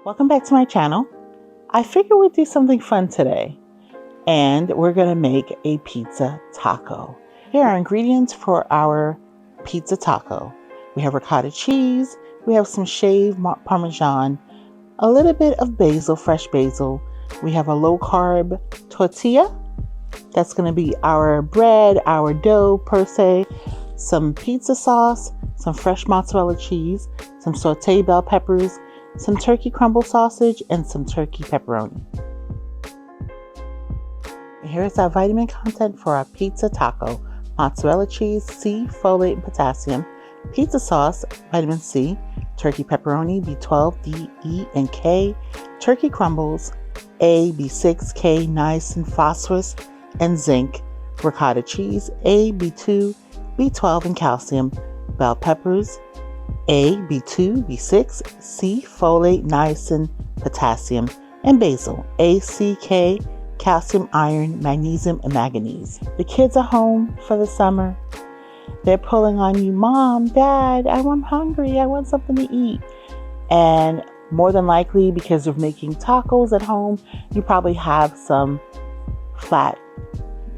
Welcome back to my channel. I figured we'd do something fun today, and we're gonna make a pizza taco. Here are ingredients for our pizza taco. We have ricotta cheese, we have some shaved Parmesan, a little bit of basil, fresh basil. We have a low carb tortilla. That's gonna be our bread, our dough per se, some pizza sauce, some fresh mozzarella cheese, some sauteed bell peppers, some turkey crumble sausage, and some turkey pepperoni. Here's our vitamin content for our pizza taco. Mozzarella cheese, C, folate and potassium. Pizza sauce, vitamin C. Turkey pepperoni, B12, D, E, and K. Turkey crumbles, A, B6, K, niacin, phosphorus, and zinc. Ricotta cheese, A, B2, B12, and calcium. Bell peppers, A, B2, B6, C, folate, niacin, potassium, and basil, A, C, K, calcium, iron, magnesium, and manganese. The kids are home for the summer. They're pulling on you, Mom, Dad, I'm hungry, I want something to eat. And more than likely, because you're making tacos at home, you probably have some flat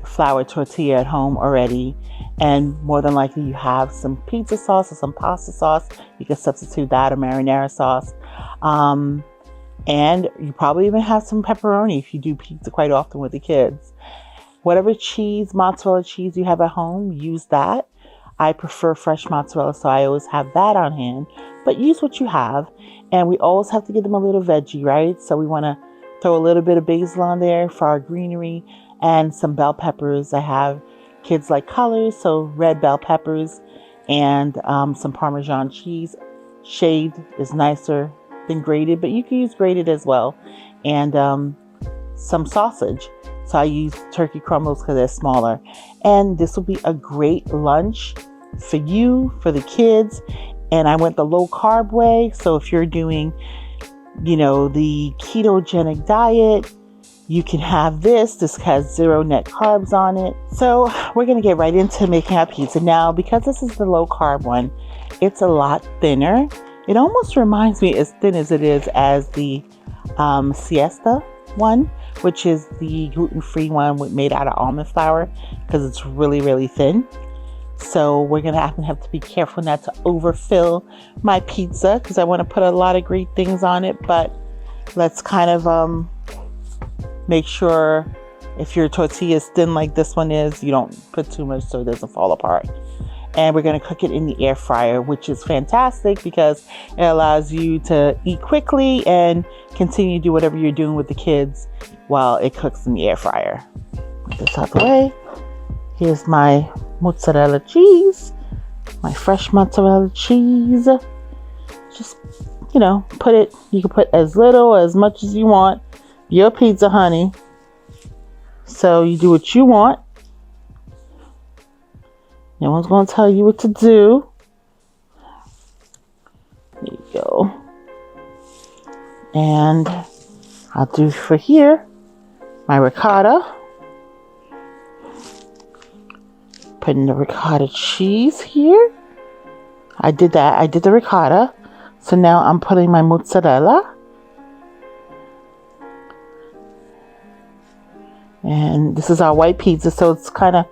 flour tortilla at home already. And more than likely you have some pizza sauce or some pasta sauce. You can substitute that or marinara sauce. And you probably even have some pepperoni if you do pizza quite often with the kids. Whatever cheese, mozzarella cheese you have at home, use that. I prefer fresh mozzarella, so I always have that on hand. But use what you have. And we always have to give them a little veggie, right? So we want to throw a little bit of basil on there for our greenery and some bell peppers. I have kids like colors, so red bell peppers and some Parmesan cheese. Shaved is nicer than grated, but you can use grated as well. And some sausage. So I use turkey crumbles because they're smaller. And this will be a great lunch for you, for the kids. And I went the low carb way. So if you're doing, the ketogenic diet, you can have this. This has 0 net carbs on it. So we're going to get right into making our pizza. Now, because this is the low carb one, it's a lot thinner. It almost reminds me as thin as it is as the siesta one, which is the gluten-free one made out of almond flour, because it's really, really thin. So we're going to have to be careful not to overfill my pizza, because I want to put a lot of great things on it. But let's kind of make sure if your tortilla is thin like this one is, you don't put too much so it doesn't fall apart. And we're going to cook it in the air fryer, which is fantastic because it allows you to eat quickly and continue to do whatever you're doing with the kids while it cooks in the air fryer. Put this out the way. Here's my mozzarella cheese, my fresh mozzarella cheese. Just, put it, you can put as little or as much as you want. Your pizza, honey. So you do what you want. No one's going to tell you what to do. There you go. And I'll do for here my ricotta. Putting the ricotta cheese here. I did that. I did the ricotta. So now I'm putting my mozzarella. And this is our white pizza, so it's kind of,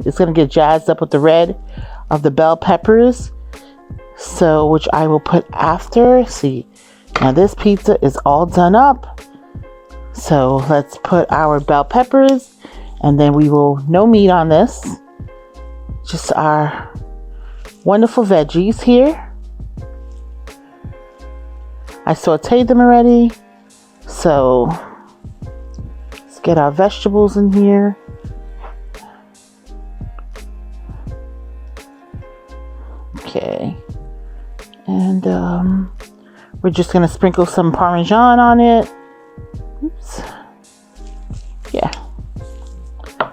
it's going to get jazzed up with the red of the bell peppers. So, which I will put after. See, now this pizza is all done up. So let's put our bell peppers, and then we will, no meat on this. Just our wonderful veggies here. I sauteed them already. So get our vegetables in here. Okay. And we're just going to sprinkle some Parmesan on it. Oops. Yeah.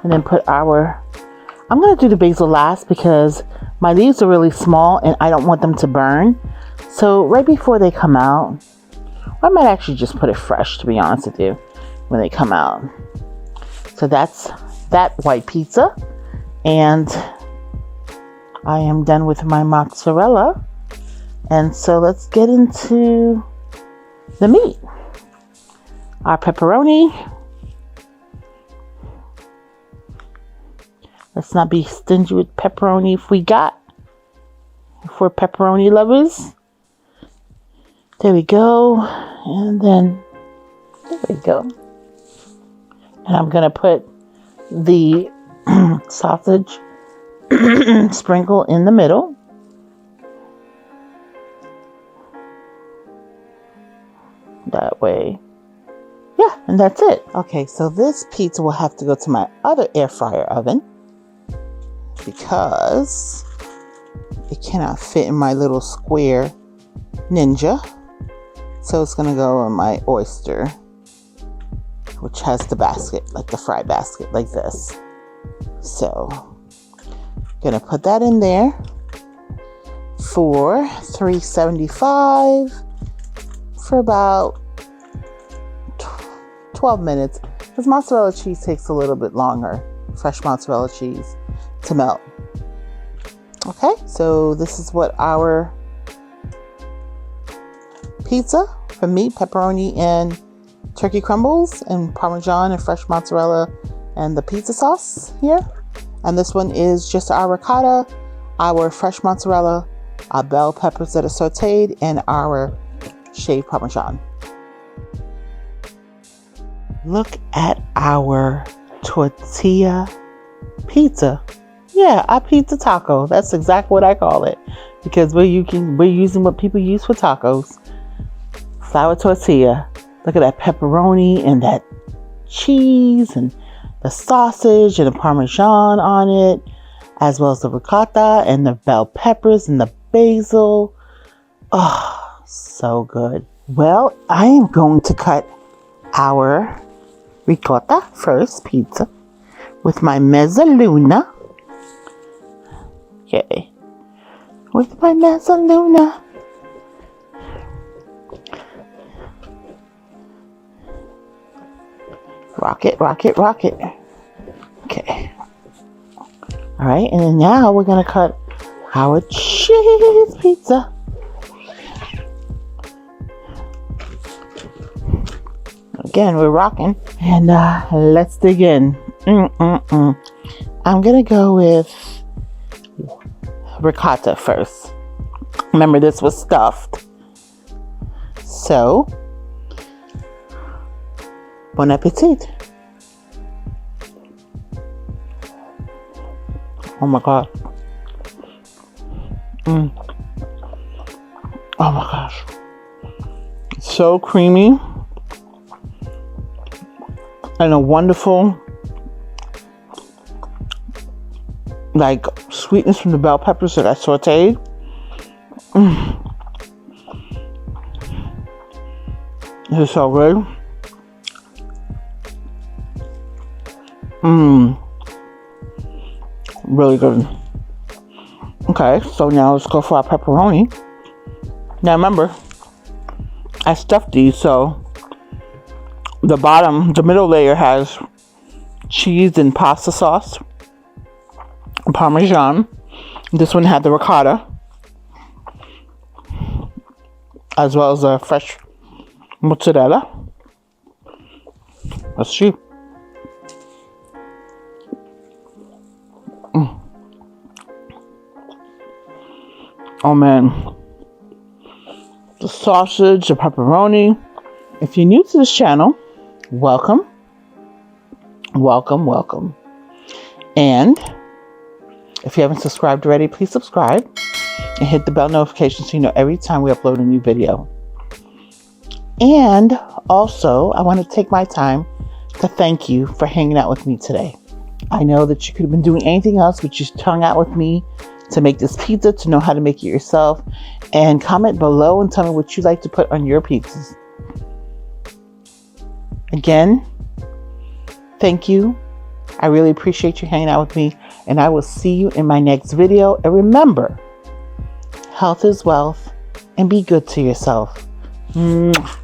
And then put I'm going to do the basil last because my leaves are really small and I don't want them to burn. So right before they come out, I might actually just put it fresh, to be honest with you, when they come out. So that's that white pizza. And I am done with my mozzarella. And so let's get into the meat. Our pepperoni. Let's not be stingy with pepperoni if we're pepperoni lovers. There we go. And then, there we go. And I'm going to put the sausage sprinkle in the middle. That way. Yeah, and that's it. Okay, so this pizza will have to go to my other air fryer oven because it cannot fit in my little square Ninja. So it's going to go in my oyster, which has the basket, like the fry basket, like this. So, going to put that in there for $3.75 for about 12 minutes. Because mozzarella cheese takes a little bit longer, fresh mozzarella cheese, to melt. Okay, so this is what our pizza from me, pepperoni and turkey crumbles and Parmesan and fresh mozzarella and the pizza sauce here. And this one is just our ricotta, our fresh mozzarella, our bell peppers that are sauteed, and our shaved Parmesan. Look at our tortilla pizza. Yeah, our pizza taco. That's exactly what I call it, because we're using what people use for tacos. Flour tortilla. Look at that pepperoni and that cheese and the sausage and the Parmesan on it, as well as the ricotta and the bell peppers and the basil. Oh, so good. Well, I am going to cut our ricotta first, pizza, with my mezzaluna. Okay. With my mezzaluna. Rock it, rock it, rock it. Okay. All right, and then now we're going to cut our cheese pizza. Again, we're rocking. And let's dig in. I'm going to go with ricotta first. Remember, this was stuffed. So, bon appetit. Oh my God. Oh my gosh. It's so creamy. And a wonderful, like, sweetness from the bell peppers that I sauteed. This is so good. Really good. Okay, so now let's go for our pepperoni. Now remember, I stuffed these, so the middle layer has cheese and pasta sauce, Parmesan. This one had the ricotta, as well as the fresh mozzarella. Let's see. Oh man, the sausage, the pepperoni. If you're new to this channel, welcome, welcome, welcome. And if you haven't subscribed already, please subscribe and hit the bell notification so you know every time we upload a new video. And also, I want to take my time to thank you for hanging out with me today. I know that you could have been doing anything else, but you hung out with me to make this pizza, to know how to make it yourself. And comment below and tell me what you'd like to put on your pizzas. Again, thank you. I really appreciate you hanging out with me, and I will see you in my next video. And remember, health is wealth, and be good to yourself. Mwah.